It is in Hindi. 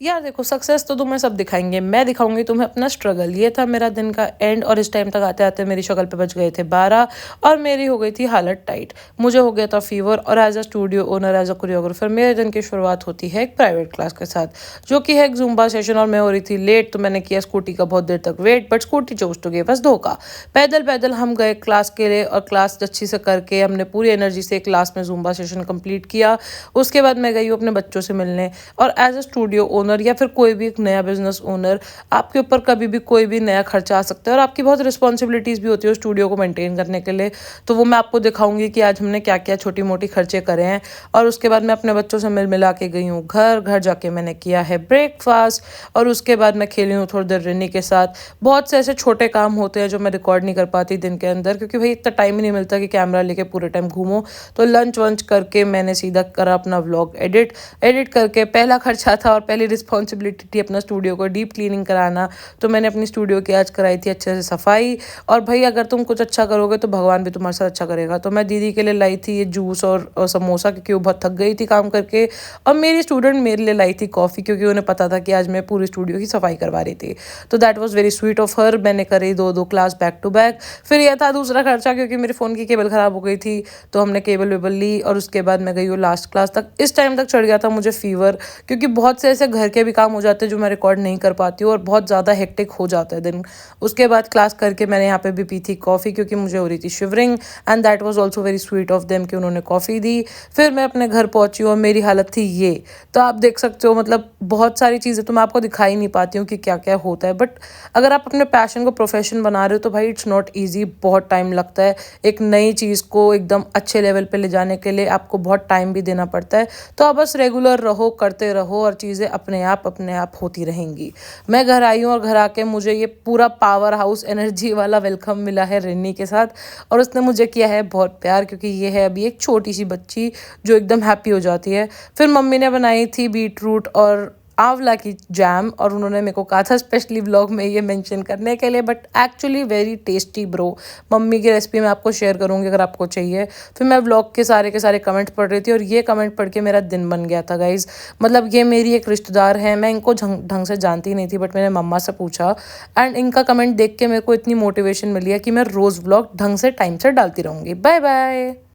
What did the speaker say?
यार देखो, सक्सेस तो तुम्हें सब दिखाएंगे, मैं दिखाऊंगी तुम्हें अपना स्ट्रगल। ये था मेरा दिन का एंड और इस टाइम तक आते आते मेरी शक्ल पे बज गए थे 12 और मेरी हो गई थी हालत टाइट। मुझे हो गया था फीवर और as a studio owner, as a choreographer मेरे दिन की शुरुआत होती है एक प्राइवेट क्लास के साथ, जो कि है एक जुम्बा सेशन। और मैं हो रही थी लेट, तो मैंने किया स्कूटी का बहुत देर तक wait, but scooty choose to give us धोखा। पैदल पैदल हम गए क्लास के लिए और क्लास अच्छी से करके हमने पूरी एनर्जी से क्लास में जुम्बा सेशन कंप्लीट किया। उसके बाद मैं गई हूँ अपने बच्चों से मिलने। और एज अ स्टूडियो ओनर या फिर कोई भी एक नया बिजनेस ओनर, आपके ऊपर कभी भी कोई भी नया खर्चा आ सकता है और आपकी बहुत रिस्पॉन्सिबिलिटीज़ भी होती है स्टूडियो को मेंटेन करने के लिए। तो वो मैं आपको दिखाऊंगी कि आज हमने क्या क्या छोटी मोटी खर्चे करे हैं। और उसके बाद मैं अपने बच्चों से मिल मिला के गई हूँ घर। घर जाके मैंने किया है ब्रेकफास्ट और उसके बाद मैं खेली हूँ थोड़ी देर रिनी के साथ। बहुत से ऐसे छोटे काम होते हैं जो मैं रिकॉर्ड नहीं कर पाती दिन के अंदर, क्योंकि भाई इतना टाइम ही नहीं मिलता कि कैमरा लेके पूरे टाइम घूमो। तो लंच वंच करके मैंने सीधा करा अपना व्लॉग एडिट। एडिट करके पहला खर्चा था और पहली रिस्पॉन्सिबिलिटी थी अपना स्टूडियो को डीप क्लीनिंग कराना। तो मैंने अपनी स्टूडियो की आज कराई थी अच्छे से सफाई। और भाई अगर तुम कुछ अच्छा करोगे तो भगवान भी तुम्हारे साथ अच्छा करेगा। तो मैं दीदी के लिए लाई थी ये जूस और समोसा, क्योंकि वो बहुत थक गई थी काम करके। और मेरी स्टूडेंट मेरे लिए लाई थी कॉफ़ी, क्योंकि उन्हें पता था कि आज मैं पूरी स्टूडियो की सफाई करवा रही थी। तो that was very sweet of her. मैंने करी दो दो क्लास बैक टू बैक। फिर यह था दूसरा खर्चा, क्योंकि मेरे फ़ोन की केबल ख़राब हो गई थी, तो हमने केबल वेबल ली। और उसके बाद मैं गई हूँ लास्ट क्लास तक। इस टाइम तक चढ़ गया था मुझे फीवर, क्योंकि बहुत से ऐसे घर के भी काम हो जाते हैं जो मैं रिकॉर्ड नहीं कर पाती हूँ और बहुत ज़्यादा हेक्टिक हो जाता है दिन। उसके बाद क्लास करके मैंने यहाँ पे भी पी थी कॉफ़ी, क्योंकि मुझे हो रही थी shivering. And that was also very sweet of them कि उन्होंने कॉफ़ी दी। फिर मैं अपने घर पहुंची और मेरी हालत थी ये। तो आप देख सकते हो, मतलब बहुत सारी चीज़ें तो मैं आपको दिखा ही नहीं पाती हूँ कि क्या क्या होता है। बट अगर आप अपने पैशन को प्रोफेशन बना रहे हो तो भाई इट्स नॉट ईजी, बहुत टाइम लगता है। एक नई चीज़ को एकदम अच्छे लेवल पे ले जाने के लिए आपको बहुत टाइम भी देना पड़ता है। तो आप बस रेगुलर रहो, करते रहो और चीज़ें अपने आप होती रहेंगी। मैं घर आई हूँ और घर आके मुझे ये पूरा पावर हाउस एनर्जी वाला वेलकम मिला है रिन्नी के साथ। और उसने मुझे किया है बहुत प्यार, क्योंकि ये है अभी एक छोटी सी बच्ची जो एकदम हैप्पी हो जाती है। फिर मम्मी ने बनाई थी बीट रूट और आंवला की जैम, और उन्होंने मेरे को कहा था स्पेशली व्लॉग में ये मेंशन करने के लिए, but actually very tasty bro. Mummy की रेसिपी मैं आपको शेयर करूंगी अगर आपको चाहिए। फिर मैं व्लॉग के सारे कमेंट्स पढ़ रही थी और ये कमेंट पढ़ के मेरा दिन बन गया था गाइज। मतलब ये मेरी एक रिश्तेदार है, मैं इनको ढंग से जानती नहीं थी, बट मैंने मम्मा से पूछा एंड इनका कमेंट देख के मेरे को इतनी मोटिवेशन मिली है कि मैं रोज़ व्लॉग ढंग से टाइम से डालती रहूँगी। Bye bye.